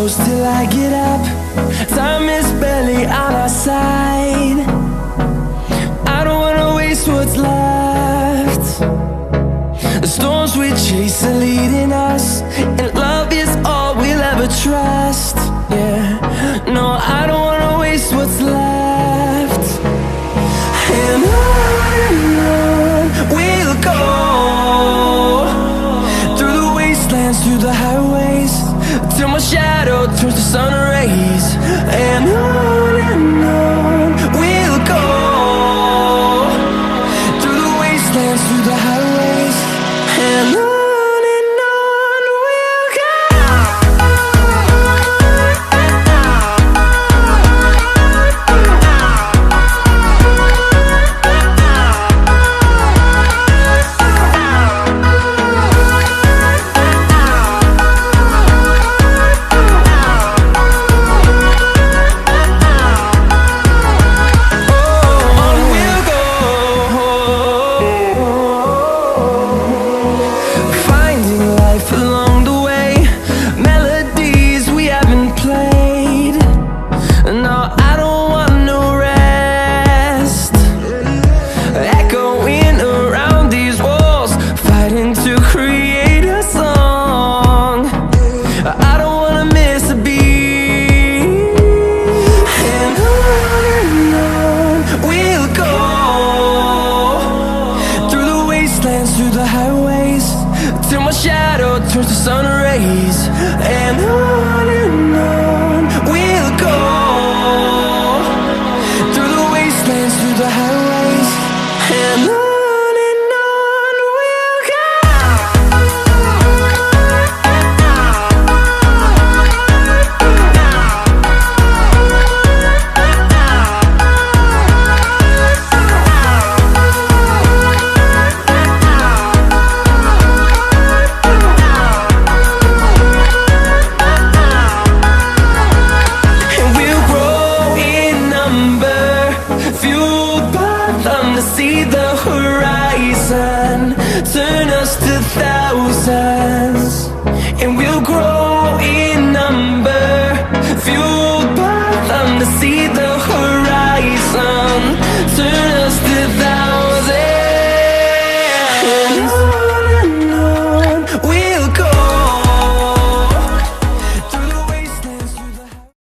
close till I get up. Time is barely on our side. I don't wanna waste what's left. The storms we chase are leading us, and love is all we'll ever trust. Yeah, no, I don't wanna waste what's left. And on we'll go, through the wastelands, through the highways, till my shadow turns to sun rays.